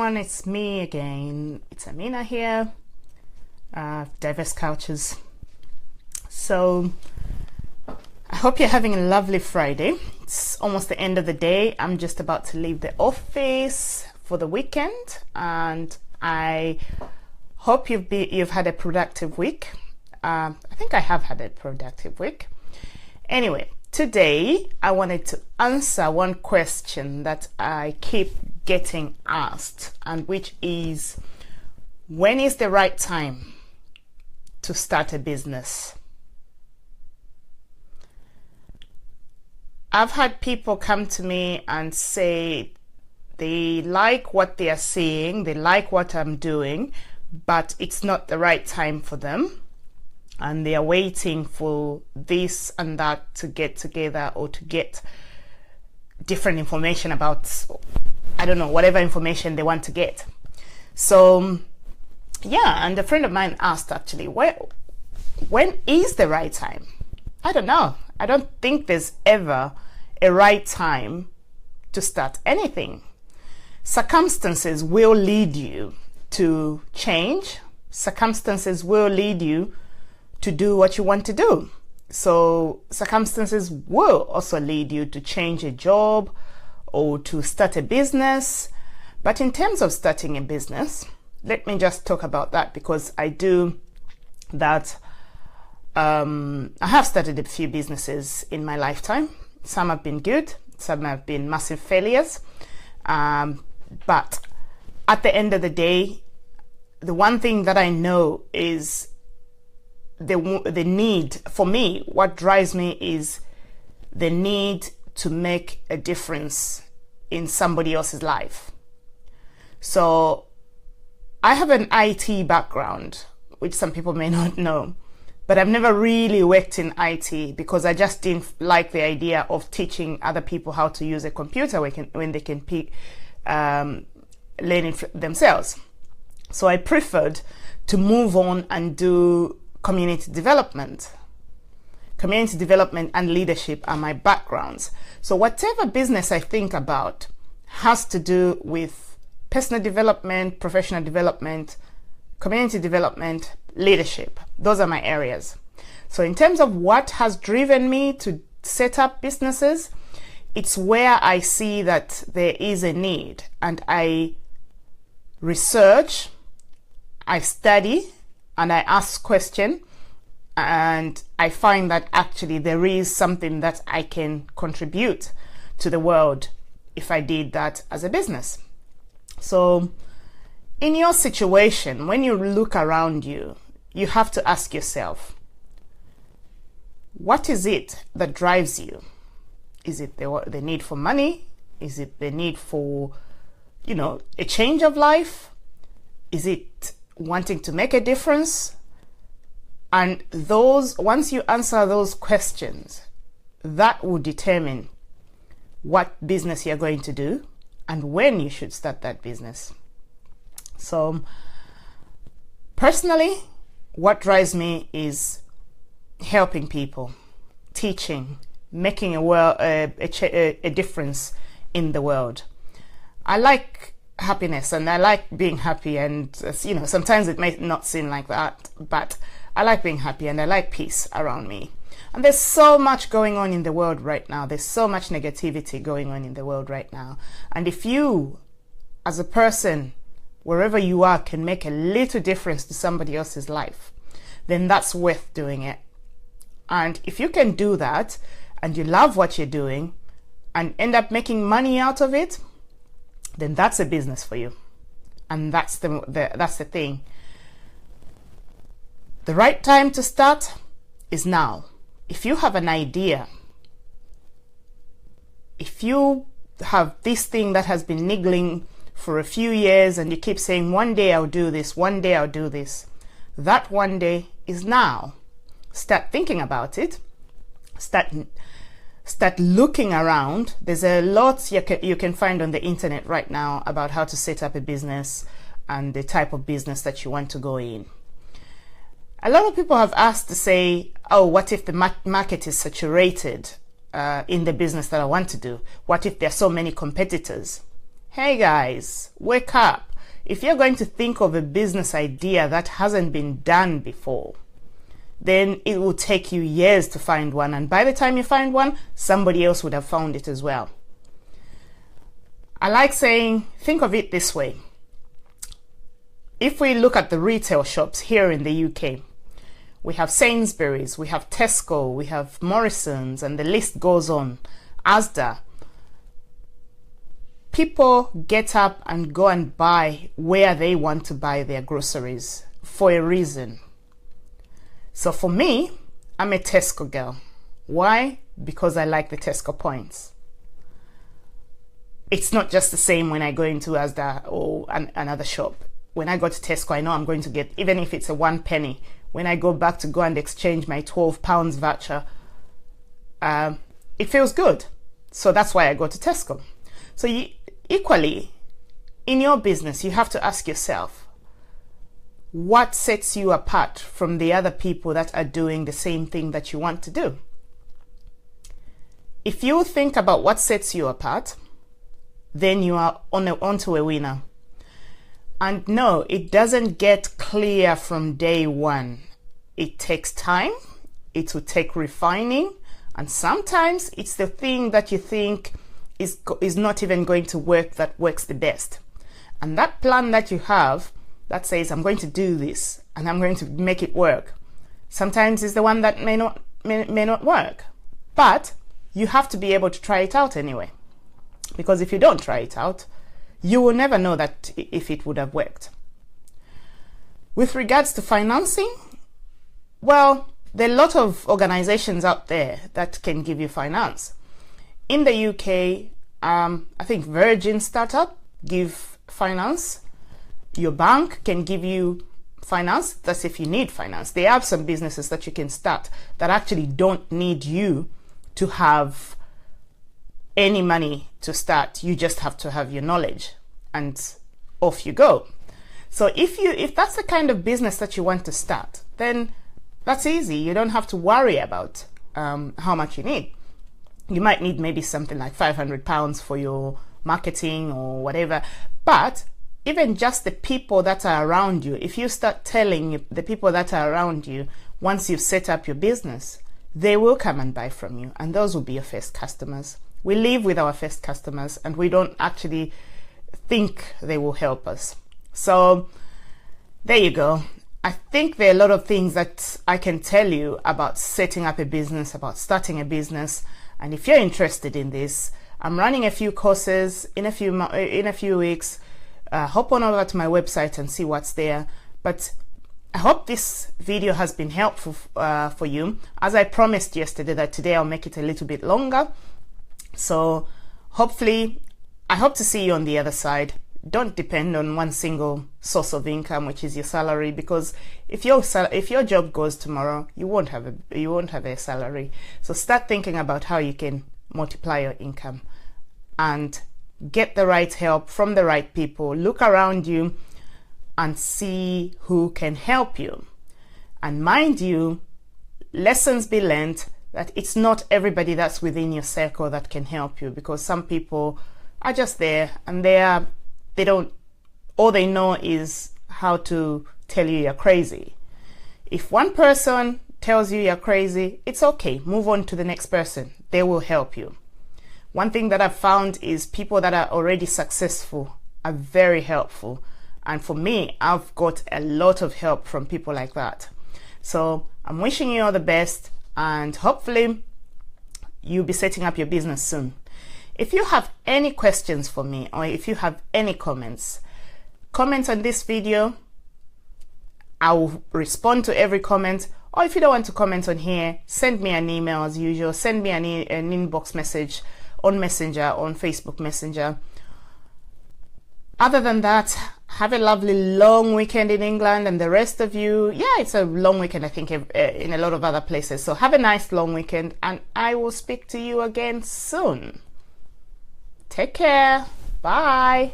everyone, it's me again. It's Amina here, Diverse Couches. So I hope you're having a lovely Friday. It's almost the end of the day. I'm just about to leave the office for the weekend, and I hope you've had a productive week. I think I have had a productive week. Anyway, today I wanted to answer one question that I keep getting asked, and which is, when is the right time to start a business? I've had people come to me and say they like what they are seeing, they like what I'm doing, but it's not the right time for them. And they are waiting for this and that to get together, or to get different information about, I don't know, whatever information they want to get. So yeah, and a friend of mine asked, actually, when is the right time? I don't know. I don't think there's ever a right time to start anything. Circumstances will lead you to change. Circumstances will lead you to do what you want to do. So circumstances will also lead you to change a job or to start a business. But in terms of starting a business, let me just talk about that, because I do that. I have started a few businesses in my lifetime. Some have been good, some have been massive failures. But at the end of the day, the one thing that I know is the need for me. What drives me is the need to make a difference in somebody else's life. So I have an IT background, which some people may not know, but I've never really worked in IT because I just didn't like the idea of teaching other people how to use a computer when they can learn it themselves. So I preferred to move on and do community development. Community development and leadership are my backgrounds. So whatever business I think about has to do with personal development, professional development, community development, leadership. Those are my areas. So in terms of what has driven me to set up businesses, it's where I see that there is a need, and I research, I study, and I ask questions, and I find that actually there is something that I can contribute to the world if I did that as a business. So in your situation, when you look around you, you have to ask yourself, what is it that drives you? Is it the need for money? Is it the need for, a change of life? Is it wanting to make a difference? And once you answer those questions, that will determine what business you're going to do and when you should start that business. So personally, what drives me is helping people, teaching, making a difference in the world. I like happiness, and I like being happy, and sometimes it may not seem like that, but I like being happy, and I like peace around me. And there's so much going on in the world right now. There's so much negativity going on in the world right now. And if you, as a person, wherever you are, can make a little difference to somebody else's life, then that's worth doing it. And if you can do that, and you love what you're doing, and end up making money out of it, then that's a business for you. And that's the thing. The right time to start is now. If you have an idea, if you have this thing that has been niggling for a few years, and you keep saying, one day I'll do this, one day I'll do this, that one day is now. Start thinking about it. Start looking around. There's a lot you can find on the internet right now about how to set up a business and the type of business that you want to go in. A lot of people have asked to say, oh, what if the market is saturated in the business that I want to do? What if there are so many competitors? Hey guys, wake up. if you're going to think of a business idea that hasn't been done before, then it will take you years to find one. And by the time you find one, somebody else would have found it as well. I like saying, think of it this way. If we look at the retail shops here in the UK, we have Sainsbury's, we have Tesco, we have Morrison's, and the list goes on. Asda. People get up and go and buy where they want to buy their groceries for a reason. So for me, I'm a Tesco girl. Why? Because I like the Tesco points. It's not just the same when I go into Asda or another shop. When I go to Tesco, I know I'm going to get, even if it's a 1 penny, when I go back to go and exchange my £12 voucher, it feels good. So that's why I go to Tesco. So equally, in your business, you have to ask yourself, what sets you apart from the other people that are doing the same thing that you want to do? If you think about what sets you apart, then you are onto a winner. And no, it doesn't get clear from day one. It takes time, it will take refining, and sometimes it's the thing that you think is not even going to work that works the best. And that plan that you have that says, I'm going to do this and I'm going to make it work, sometimes is the one that may not work. But you have to be able to try it out anyway. Because if you don't try it out, you will never know that if it would have worked. With regards to financing, well, there are a lot of organizations out there that can give you finance. In the UK, I think Virgin Startup give finance. Your bank can give you finance. That's if you need finance. There are some businesses that you can start that actually don't need you to have any money to start. You just have to have your knowledge and off you go. So if that's the kind of business that you want to start, then that's easy. You don't have to worry about how much you need. You might need maybe something like £500 for your marketing or whatever. But even just the people that are around you, if you start telling the people that are around you, once you've set up your business, they will come and buy from you. And those will be your first customers. We live with our first customers and we don't actually think they will help us. So there you go. I think there are a lot of things that I can tell you about setting up a business, about starting a business. And if you're interested in this, I'm running a few courses in a few weeks. Hop on over to my website and see what's there. But I hope this video has been helpful for you. As I promised yesterday, that today I'll make it a little bit longer. So hopefully, I hope to see you on the other side. Don't depend on one single source of income, which is your salary, because if your job goes tomorrow, you won't have a salary. So start thinking about how you can multiply your income and get the right help from the right people. Look around you and see who can help you. And mind you, lessons be learned that it's not everybody that's within your circle that can help you, because some people are just there and all they know is how to tell you you're crazy. If one person tells you you're crazy, it's okay. Move on to the next person. They will help you. One thing that I've found is people that are already successful are very helpful. And for me, I've got a lot of help from people like that. So I'm wishing you all the best, and hopefully you'll be setting up your business soon. If you have any questions for me, or if you have any comments, comment on this video. I will respond to every comment. Or if you don't want to comment on here, send me an email as usual. Send me an inbox message on Messenger, on Facebook Messenger. Other than that, have a lovely long weekend in England, and the rest of you, yeah, it's a long weekend, I think, in a lot of other places. So have a nice long weekend, and I will speak to you again soon. Take care. Bye.